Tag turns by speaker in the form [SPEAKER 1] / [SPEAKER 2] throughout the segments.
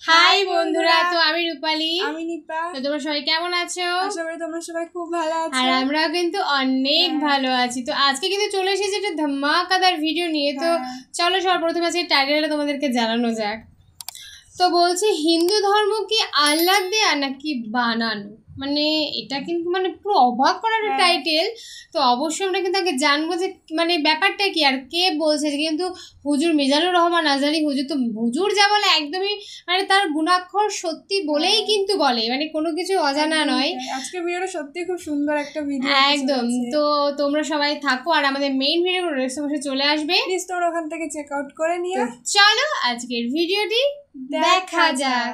[SPEAKER 1] High বন্ধুরা, তো আমি রূপালী,
[SPEAKER 2] আমি নিপা।
[SPEAKER 1] তো তোমরা সবাই কেমন আছো?
[SPEAKER 2] আশা করি তোমরা সবাই খুব ভালো আছো।
[SPEAKER 1] আর আমরা কিন্তু অনেক ভালো আছি। তো আজকে কিন্তু চলে এসেছি একটা ধামাকাদার ভিডিও নিয়ে। তো চলো সর্বপ্রথমে আজকে টাইটেলটা তোমাদেরকে জানানো যাক। তো বলছি, হিন্দু ধর্ম কি আল্লাহ দেয়া নাকি বানানো? মানে এটা কিন্তু মানে পুরো অবাক করার একটা টাইটেল। তো অবশ্যই আমরা কিন্তু আগে জানবো যে মানে ব্যাপারটা কি আর কে বলছে। কিন্তু হুজুর মিজানুর রহমান আজহারী হুজুর, তো হুজুর যা বলে একদমই মানে তার গুণাক্ষর সত্যি বলেই কিন্তু বলে, মানে কোনো কিছু অজানা নয়।
[SPEAKER 2] আজকে ভিডিওটা সত্যি খুব সুন্দর একটা ভিডিও
[SPEAKER 1] একদম। তো তোমরা সবাই থাকো আর আমাদের মেইন ভিডিও নেক্সট মাসে চলে আসবে,
[SPEAKER 2] প্লিজ তোমরা ওখান থেকে চেক আউট করে নিও।
[SPEAKER 1] চলো আজকের ভিডিওটি দেখা যাক।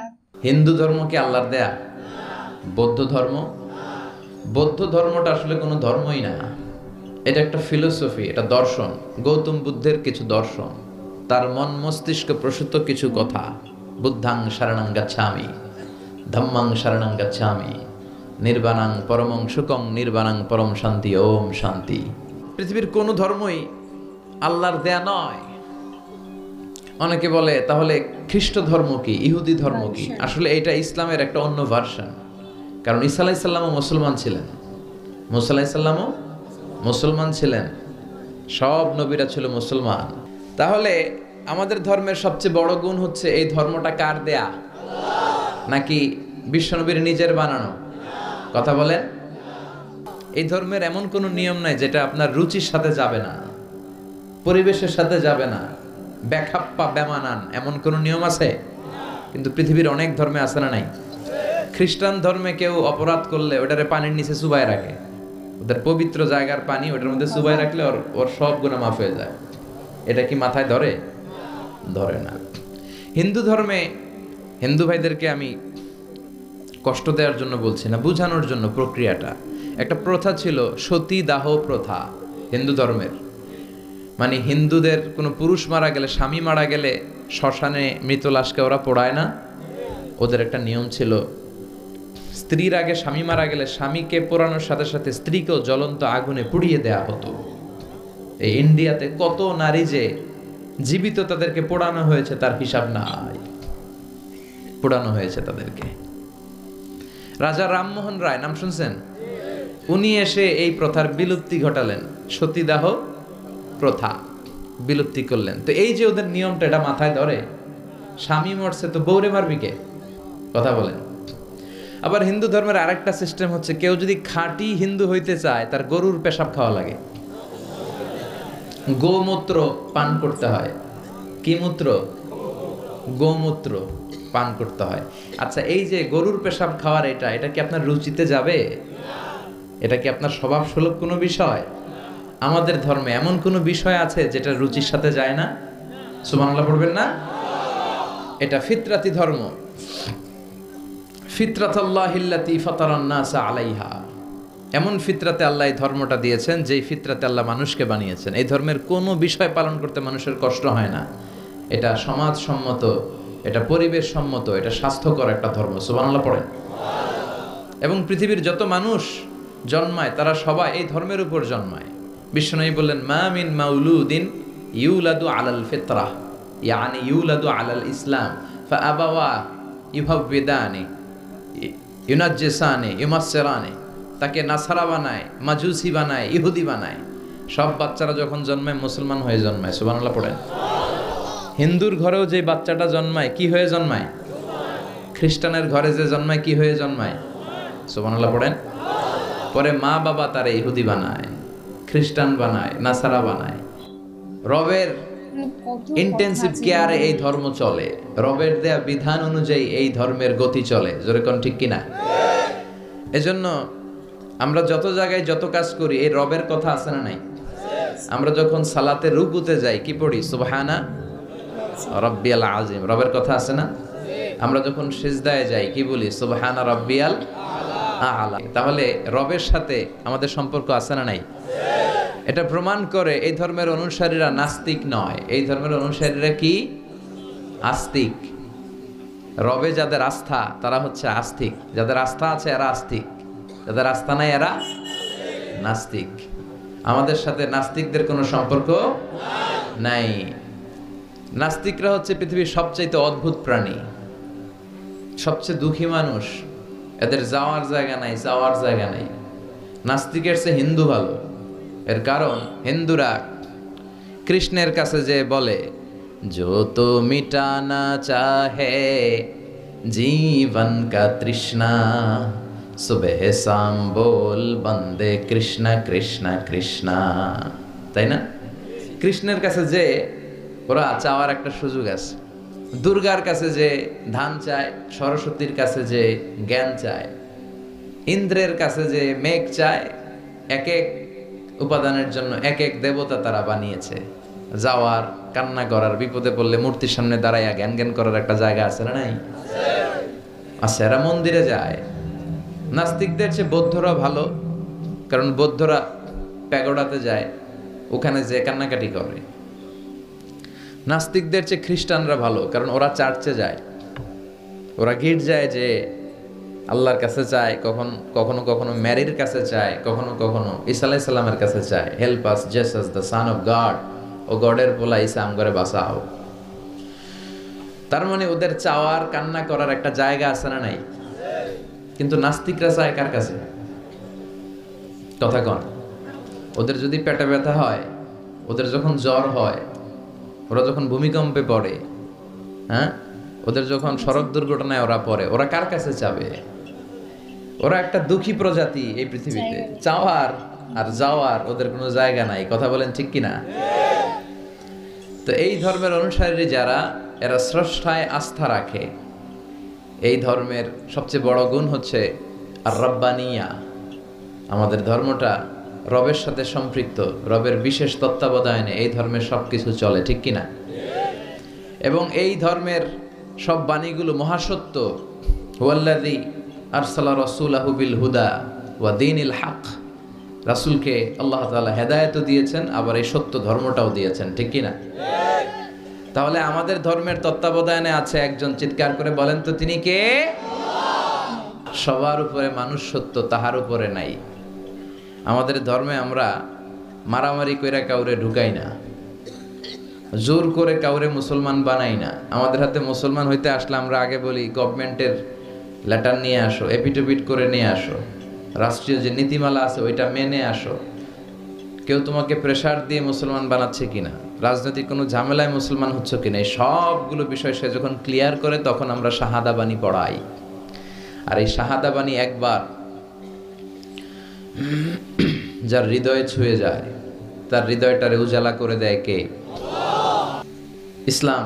[SPEAKER 3] হিন্দু ধর্ম কি আল্লাহর দেয়া? বৌদ্ধ ধর্ম, বৌদ্ধ ধর্মটা আসলে কোনো ধর্মই না, এটা একটা ফিলোসফি, এটা দর্শন। গৌতম বুদ্ধের কিছু দর্শন, তার মন মস্তিষ্ক প্রসূত কিছু কথা। বুদ্ধাং শরণং গচ্ছামি, ধম্মাং শরণং গচ্ছামি, নির্বাণাং পরমং সুখং, নির্বাণাং পরম শান্তি, ওম শান্তি। পৃথিবীর কোনো ধর্মই আল্লাহর দেয়া নয়। অনেকে বলে তাহলে খ্রিস্ট ধর্ম কি, ইহুদি ধর্ম কি? আসলে এটা ইসলামের একটা অন্য ভার্সন। কারণ ঈসা আলাইহিস সালামও মুসলমান ছিলেন, মুসা আলাইহিস সালামও মুসলমান ছিলেন, সব নবীরা ছিল মুসলমান। তাহলে আমাদের ধর্মের সবচেয়ে বড় গুণ হচ্ছে এই ধর্মটা কার দেয়া, নাকি বিশ্বনবীর নিজের বানানো? কথা বলেন। এই ধর্মের এমন কোনো নিয়ম নাই যেটা আপনার রুচির সাথে যাবে না, পরিবেশের সাথে যাবে না, ব্যাখাপ্পা বেমানান এমন কোনো নিয়ম আছে? কিন্তু পৃথিবীর অনেক ধর্মে আছে না নাই? খ্রিস্টান ধর্মে কেউ অপরাধ করলে ওটারে পানির নিচে চুবায় রাখে, ওদের পবিত্র জায়গার পানি ওটার মধ্যে চুবায় রাখলে ওর সব গুনাহ মাফ হয়ে যায়। এটা কি মাথায় ধরে? ধরে না। হিন্দু ধর্মে, হিন্দু ভাইদেরকে আমি কষ্ট দেওয়ার জন্য বলছি না, বোঝানোর জন্য। প্রক্রিয়াটা একটা প্রথা ছিল, সতী দাহ প্রথা হিন্দু ধর্মের। মানে হিন্দুদের কোনো পুরুষ মারা গেলে, স্বামী মারা গেলে শ্মশানে মৃত লাশকে ওরা পোড়ায় না। ওদের একটা নিয়ম ছিল, স্ত্রীর আগে স্বামী মারা গেলে স্বামীকে পোড়ানোর সাথে সাথে স্ত্রীকেও জ্বলন্ত আগুনে পুড়িয়ে দেয়া হতো। এই ইন্ডিয়াতে কত নারী যে জীবিত তাদেরকে পোড়ানো হয়েছে তার হিসাব নাই, পোড়ানো হয়েছে তাদেরকে। রাজা রামমোহন রায়, নাম শুনছেন? উনি এসে এই প্রথার বিলুপ্তি ঘটালেন, সতীদাহ প্রথা বিলুপ্তি করলেন। তো এই যে ওদের নিয়মটা, এটা মাথায় ধরে? স্বামী মরছে তো বউরে মারবি কে? কথা বলেন। আবার হিন্দু ধর্মের আরেকটা সিস্টেম হচ্ছে, কেউ যদি খাঁটি হিন্দু হইতে চায় তার গরুর পেশাব খাওয়া লাগে, গোমূত্র পান করতে হয়। কি মূত্র? গোমূত্র পান করতে হয়। আচ্ছা, এই যে গরুর পেশাব খাওয়ার এটা কি আপনার রুচিতে যাবে? এটা কি আপনার স্বভাব সুলভ কোনো বিষয়? আমাদের ধর্মে এমন কোনো বিষয় আছে যেটা রুচির সাথে যায় না? সুবহানাল্লাহ পড়বেন না? এটা ফিতরাতি ধর্ম। ফিতরাতাল্লাহিল্লাতী ফাতারান নাসা আলাইহা, এমন ফিতরাতে আল্লাহ এই ধর্মটা দিয়েছেন যেই ফিতরাতে আল্লাহ মানুষকে বানিয়েছেন। এই ধর্মের কোনো বিষয় পালন করতে মানুষের কষ্ট হয় না। এটা সমাজসম্মত, এটা পরিবেশ সম্মত, এটা স্বাস্থ্যকর একটা ধর্ম। সুবহানাল্লাহ পড়েন। এবং পৃথিবীর যত মানুষ জন্মায় তারা সবাই এই ধর্মের উপর জন্মায়। বিশ্বনবী বললেন, মা মিন মাউলুদিন ইউলাদু আলাল ফিতরাহ, ইয়ানি ইউলাদু আলাল ইসলাম ফাআবাওয়া ইউহাব্বিদানি ইউনাজ্জিসানি ইউমাসসিরানি, তাকে নাসারা বানায়, মাজুসি বানায়, ইহুদি বানায়। সব বাচ্চারা যখন জন্মায় মুসলমান হয়ে জন্মায়। সুবহানাল্লাহ পড়েন। হিন্দুর ঘরেও যে বাচ্চাটা জন্মায় কি হয়ে জন্মায়? খ্রিস্টানের ঘরে যে জন্মায় কি হয়ে জন্মায়? সুবহানাল্লাহ পড়েন। পরে মা বাবা তারে ইহুদি বানায়, খ্রিস্টান বানায়, নাসারা বানায়। রবের ইন্টেন্সিভ কেয়ারে এই ধর্ম চলে, রবের দেয়া বিধান অনুযায়ী এই ধর্মের গতি চলে। জোরে কোন ঠিক কিনা? এজন্য আমরা যত জায়গায় যত কাজ করি এই রবের কথা আছে না নাই? আমরা যখন সালাতে রুকুতে যাই কি পড়ি? সুবহানা রাব্বিয়াল আযীম, রবের কথা আছে না? আমরা যখন সিজদায় যাই কি বলি? সুবহানা রাব্বিয়াল আ'লা। তাহলে রবের সাথে আমাদের সম্পর্ক আছে না নাই? এটা প্রমাণ করে এই ধর্মের অনুসারীরা নাস্তিক নয়। এই ধর্মের অনুসারীরা কি? আস্তিক। রবে যাদের আস্থা তারা হচ্ছে আস্তিক, যাদের আস্থা আছে এরা আস্তিক, যাদের আস্থা নাই এরা নাস্তিক। আমাদের সাথে নাস্তিকদের কোনো সম্পর্ক নাই। নাস্তিকরা হচ্ছে পৃথিবীর সবচাইতে অদ্ভুত প্রাণী। সবচেয়ে দুঃখী মানুষ, এদের যাওয়ার জায়গা নাই, যাওয়ার জায়গা নাই। নাস্তিকের চেয়ে হিন্দু ভালো। এর কারণ হিন্দুরা কৃষ্ণের কাছে যে বলে, जो तो मिटाना चाहे जीवन का तृष्णा, सुबह शाम बोल बंदे कृष्ण कृष्ण कृष्ण। তাই না? কৃষ্ণের কাছে যে ওরা চাওয়ার একটা সুযোগ আছে, দুর্গার কাছে যে ধান চায়, সরস্বতীর কাছে যে জ্ঞান চায়, ইন্দ্রের কাছে যে মেঘ চায়, এক এক উপাদানের জন্য এক এক দেবতা তারা বানিয়েছে। যাওয়ার, কান্না করার, বিপদে পড়লে মূর্তির সামনে দাঁড়াইয়া জ্ঞান জ্ঞান করার একটা জায়গা আছে না নাই? আচ্ছা, এরা মন্দিরে যায়। নাস্তিকদের চেয়ে বৌদ্ধরা ভালো, কারণ বৌদ্ধরা প্যাগোডাতে যায়, ওখানে যে কান্নাকাটি করে। নাস্তিকদের চেয়ে খ্রিস্টানরা ভালো, কারণ ওরা চার্চে যায়, ওরা গির্জায় যে আল্লাহর কাছে চায়, কখনো কখনো ম্যারির কাছে চায়, কখনো কখনো ঈসা আলাইহিস সালামের কাছে চায়, help us Jesus the son of God, ও গডের পোলা ঈসা আমগরে বাঁচাও। তার মানে ওদের চাওয়ার, কান্না করার একটা জায়গা আছে না নাই? কিন্তু নাস্তিকরা চায় কার কাছে? কথা কন। ওদের যদি পেটে ব্যথা হয়, ওদের যখন জ্বর হয়, ওরা যখন ভূমিকম্পে পড়ে, হ্যাঁ, ওদের যখন সড়ক দুর্ঘটনায় ওরা পড়ে, ওরা কার কাছে যাবে? ওরা একটা দুঃখী প্রজাতি এই পৃথিবীতে। চাওয়ার আর যাওয়ার ওদের কোনো জায়গা নাই। কথা বলেন ঠিক কিনা? তো এই ধর্মের অনুসারী যারা, এরা স্রষ্টায় আস্থা রাখে। এই ধর্মের সবচেয়ে বড় গুণ হচ্ছে আর রব্বানিয়া। আমাদের ধর্মটা রবের সাথে সম্পৃক্ত, রবের বিশেষ তত্ত্বাবধানে এই ধর্মের সব কিছু চলে, ঠিক কিনা? এবং এই ধর্মের সব বাণীগুলো মহাসত্য। হুয়াল্লাযী আরসালা রাসূলাহু বিল হুদা ওয়া দীনিল হক। রাসূলকে আল্লাহ তাআলা হেদায়েতও দিয়েছেন, আবার এই সত্য ধর্মটাও দিয়েছেন, ঠিক কিনা? তাহলে আমাদের ধর্মের তত্ত্বাবধানে আছে একজন, চিৎকার করে বলেন তো তিনি কে? সবার উপরে মানুষ সত্য, তাহার উপরে নাই। আমাদের ধর্মে আমরা মারামারি কইরা কাউরে ঢুকাই না, জোর করে কাউরে মুসলমান বানাই না। আমাদের হাতে মুসলমান হইতে আসলে আমরা আগে বলি, গভর্নমেন্টের লেটার নিয়ে আসো, এপিটোপিট করে নিয়ে আসো, রাষ্ট্রীয় যে নীতিমালা আছে ওইটা মেনে আসো। কেউ তোমাকে প্রেসার দিয়ে মুসলমান বানাচ্ছে কিনা, রাজনৈতিক কোনো ঝামেলায় মুসলমান হচ্ছে কিনা, এই সবগুলো বিষয় সে যখন ক্লিয়ার করে, তখন আমরা শাহাদা বাণী পড়াই। আর এই শাহাদা বাণী একবার যার হৃদয়ে ছুঁয়ে যায়, তার হৃদয়টারে উজালা করে দেয় কে? ইসলাম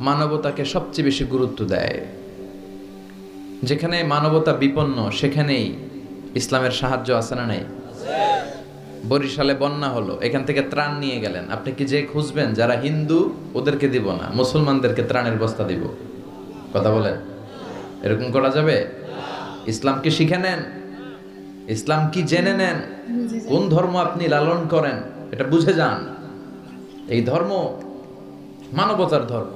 [SPEAKER 3] মানবতাকে সবচেয়ে বেশি গুরুত্ব দেয়। যেখানে মানবতা বিপন্ন, সেখানেই ইসলামের সাহায্য আছে না নাই? বরিশালে বন্যা হলো, এখান থেকে ত্রাণ নিয়ে গেলেন, আপনি কি যে খুঁজবেন যারা হিন্দু ওদেরকে দিব না, মুসলমানদেরকে ত্রাণের বস্তা দিব? কথা বলেন, এরকম করা যাবে? ইসলাম কি শিখে নেন, ইসলাম কি জেনে নেন, কোন ধর্ম আপনি লালন করেন এটা বুঝে যান। এই ধর্ম মানবতার ধর্ম।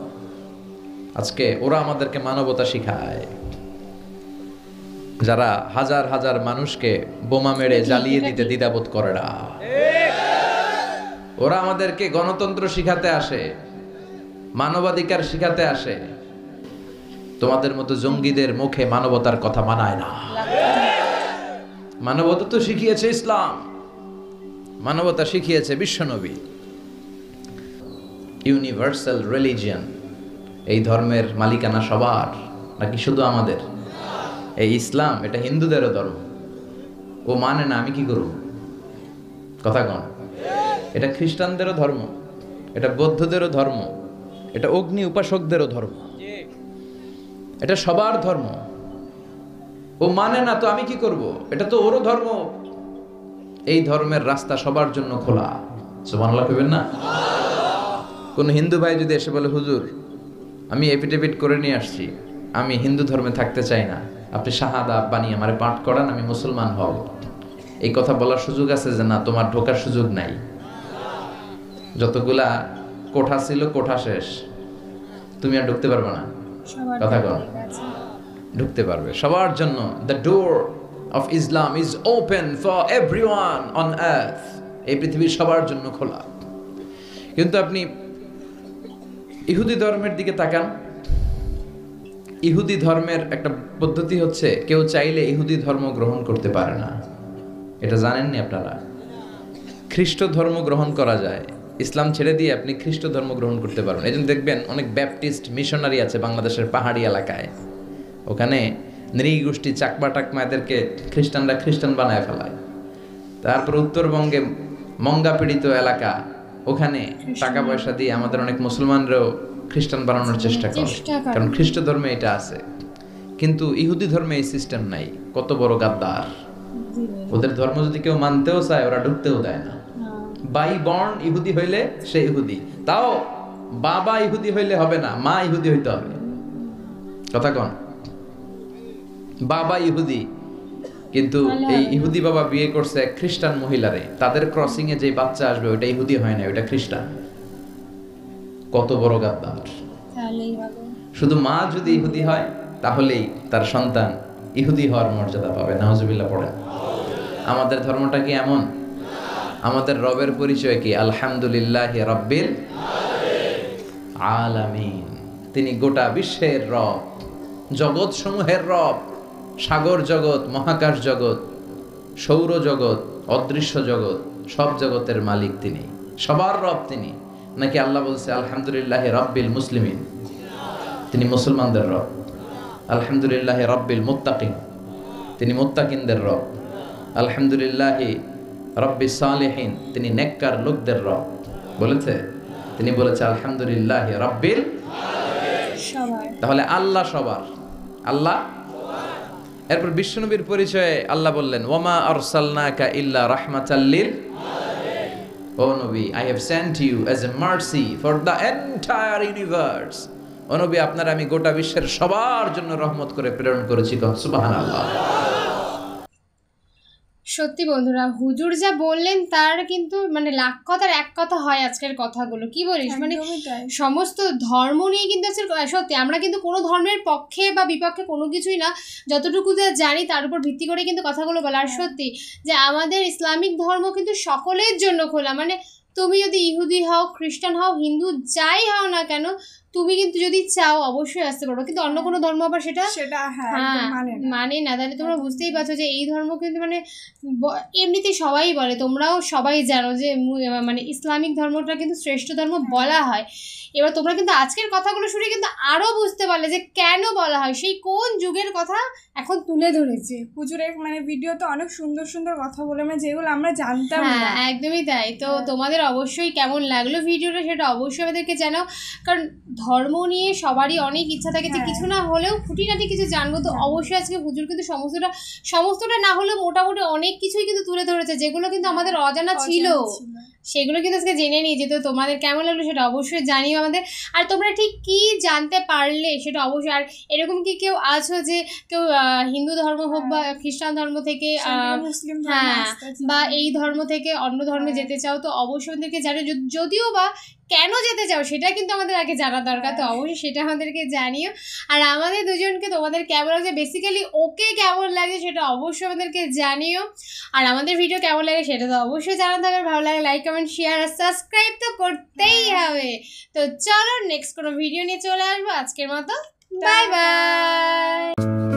[SPEAKER 3] আজকে ওরা আমাদেরকে মানবতা শিখায়, যারা হাজার হাজার মানুষকে বোমা মেরে জ্বালিয়ে দিতে দ্বিধাবোধ করে না। ওরা আমাদেরকে গণতন্ত্র শিখাতে আসে, মানবাধিকার শিখাতে আসে। তোমাদের মতো জঙ্গিদের মুখে মানবতার কথা মানায় না। মানবতা তো শিখিয়েছে ইসলাম, মানবতা শিখিয়েছে বিশ্বনবী। ইউনিভার্সাল রিলিজিয়ন, এই ধর্মের মালিকানা সবার নাকি শুধু আমাদের? এই ইসলাম এটা হিন্দুদেরও ধর্ম। ও মানে না, আমি কি করব? কথা কন। এটা খ্রিস্টানদেরও ধর্ম, এটা বৌদ্ধদেরও ধর্ম, এটা অগ্নি উপাসকদেরও ধর্ম, এটা সবার ধর্ম। ও মানে না তো আমি কি করব? এটা তো ওরও ধর্ম। এই ধর্মের রাস্তা সবার জন্য খোলা। সুবহানাল্লাহ কইবেন না? কোন হিন্দু ভাই যদি এসে বলে, হুজুর আমি এফিডেভিট করে নিয়ে আসছি, আমি হিন্দু ধর্মে থাকতে চাই না, আপনি শাহাদা বানিয়ে আমারে পাঠ করান, আমি মুসলমান হব, এই কথা বলার সুযোগ আছে? যে না, তোমার ঢোকার সুযোগ নাই। যতগুলা কোঠা ছিল কোঠা শেষ, তুমি আর ঢুকতে পারবে না। কথা কন, ঢুকতে পারবে সবার জন্য। The door of Islam is open for everyone on earth. এই পৃথিবীর সবার জন্য খোলা। কিন্তু আপনি ইহুদি ধর্মের দিকে তাকান, ইহুদি ধর্মের একটা পদ্ধতি হচ্ছে কেউ চাইলে ইহুদি ধর্ম গ্রহণ করতে পারে না, এটা জানেননি আপনারা? খ্রিস্ট ধর্ম গ্রহণ করা যায়, ইসলাম ছেড়ে দিয়ে আপনি খ্রিস্ট ধর্ম গ্রহণ করতে পারবেন। এই জন্য দেখবেন অনেক ব্যাপটিস্ট মিশনারি আছে বাংলাদেশের পাহাড়ি এলাকায়, ওখানে নৃগোষ্ঠী চাকমা টাকমা এদেরকে খ্রিস্টান বানায় ফেলায়। তারপর উত্তরবঙ্গে মঙ্গা পীড়িত এলাকা, ওখানে টাকা পয়সা দিয়ে আমাদের অনেক মুসলমানরাও খ্রিস্টান বানানোর চেষ্টা করে, কারণ খ্রিস্ট ধর্মে এটা আছে। কিন্তু ইহুদি ধর্মে এই সিস্টেম নাই। কত বড় গাদ্দার! ওদের ধর্ম যদি কেউ মানতেও চায় ওরা ঢুকতেও দেয় না। বাই বর্ন ইহুদি হইলে সে ইহুদি, তাও বাবা ইহুদি হইলে হবে না, মা ইহুদি হইতে হবে। কথা কন, বাবা ইহুদি কিন্তু এই ইহুদি বাবা বিয়ে করছে এক খ্রিস্টান মহিলারে, তাদের ক্রসিং এ যে বাচ্চা আসবে ওটা ইহুদি হয় না, ওটা খ্রিস্টান। কত বড় গাদ্দার! শুধু মা যদি ইহুদি হয় তাহলেই তার সন্তান ইহুদি হওয়ার মর্যাদা পাবে। নাউজুবিল্লাহ পড়েন। আমাদের ধর্মটা কি এমন? আমাদের রবের পরিচয় কি? আলহামদুলিল্লাহ রাব্বিল আলামিন। তিনি গোটা বিশ্বের রব, জগৎ সমূহের রব। সাগর জগৎ, মহাকাশ জগৎ, সৌর জগৎ, অদৃশ্য জগৎ, সব জগতের মালিক তিনি, সবার রব তিনি। নাকি আল্লাহ বলছে আলহামদুলিল্লাহ রাব্বিল মুসলিমিন, তিনি মুসলমানদের রব। আলহামদুলিল্লাহ রাব্বিল মুত্তাকিন, তিনি মুত্তাকিনদের রব। আলহামদুলিল্লাহ রাব্বিস সালিহিন, তিনি নেককার লোকদের রব বলেছে। তিনি বলেছে আলহামদুলিল্লাহ রাব্বিল সবার। তাহলে আল্লাহ সবার, আল্লাহ। এরপর বিশ্বনবীর পরিচয়ে আল্লাহ বললেন ওয়ামা আরসালনাকা ইল্লা রাহমাতাল লিল আলামিন। ও নবী, I have sent you as a mercy for the entire universe. ও নবী, আপনার আমি গোটা বিশ্বের সবার জন্য রহমত করে প্রেরণ করেছি। সুবহানাল্লাহ।
[SPEAKER 1] সত্যি বন্ধুরা, হুজুর যা বললেন তার কিন্তু মানে লাখ কথার এক কথা হয় আজকের কথাগুলো। কি বলিস, মানে সমস্ত ধর্ম নিয়ে কিন্তু আজকের সত্যি আমরা কিন্তু কোনো ধর্মের পক্ষে বা বিপক্ষে কোনো কিছুই না, যতটুকু যা জানি তার উপর ভিত্তি করে কিন্তু কথাগুলো বলা। আর সত্যি যে আমাদের ইসলামিক ধর্ম কিন্তু সকলের জন্য খোলা। মানে তুমি যদি ইহুদি হও, খ্রিস্টান হও, হিন্দু যাই হও না কেন, তুমি কিন্তু যদি চাও অবশ্যই আসতে পারবো। কিন্তু অন্য কোনো ধর্ম আবার সেটা মানে না। তাহলে তোমরা বুঝতেই পারছো যে এই ধর্ম কিন্তু মানে এমনিতে সবাই বলে, তোমরাও সবাই জানো যে মানে ইসলামিক ধর্মটা কিন্তু শ্রেষ্ঠ ধর্ম বলা হয়। এবার তোমরা কিন্তু আজকের কথাগুলো শুনে কিন্তু আরো বুঝতে পারলে যে কেন বলা হয়, সেই কোন যুগের কথা এখন তুলে ধরেছে।
[SPEAKER 2] হুজুরের মানে ভিডিওতে অনেক সুন্দর সুন্দর কথা বলে, মানে যেগুলো আমরা জানতাম না।
[SPEAKER 1] একদমই তাই। তো তোমাদের অবশ্যই কেমন লাগলো ভিডিওটা সেটা অবশ্যই আমাদেরকে জানাও, কারণ ধর্ম নিয়ে সবারই অনেক ইচ্ছা থাকে যে কিছু না হলেও খুঁটিনাটি কিছু জানবো। তো অবশ্যই আজকে হুজুর কিন্তু সমস্তটা না হলেও মোটামুটি অনেক কিছুই কিন্তু তুলে ধরেছে, যেগুলো কিন্তু আমাদের অজানা ছিল, সেগুলো কিন্তু আজকে জেনে নিয়েছি। তো তোমাদের কেমন লাগলো সেটা অবশ্যই জানিও আমাদের। আর তোমরা ঠিক কি জানতে পারলে সেটা অবশ্যই। আর এরকম কি কেউ আছো যে কেউ হিন্দু ধর্ম হোক বা খ্রিস্টান ধর্ম থেকে বা এই ধর্ম থেকে অন্য ধর্মে যেতে চাও, তো অবশ্যই আমাদেরকে জানিও। যদিও বা কেন যেতে চাও সেটা কিন্তু আমাদের আগে জানা দরকার, তো অবশ্যই সেটা আমাদেরকে জানিও। আর আমাদের দুজনকে তোমাদের কেমন লাগছে, বেসিক্যালি ওকে কেমন লাগে সেটা অবশ্যই আমাদেরকে জানিও। আর আমাদের ভিডিও কেমন লাগে সেটা তো অবশ্যই জানা থাকবে। ভালো লাগে লাইক, কমেন্ট, শেয়ার আর সাবস্ক্রাইব তো করতেই হবে। তো চলো নেক্সট কোনো ভিডিও নিয়ে চলে আসবো। আজকের মতো বাই বাই।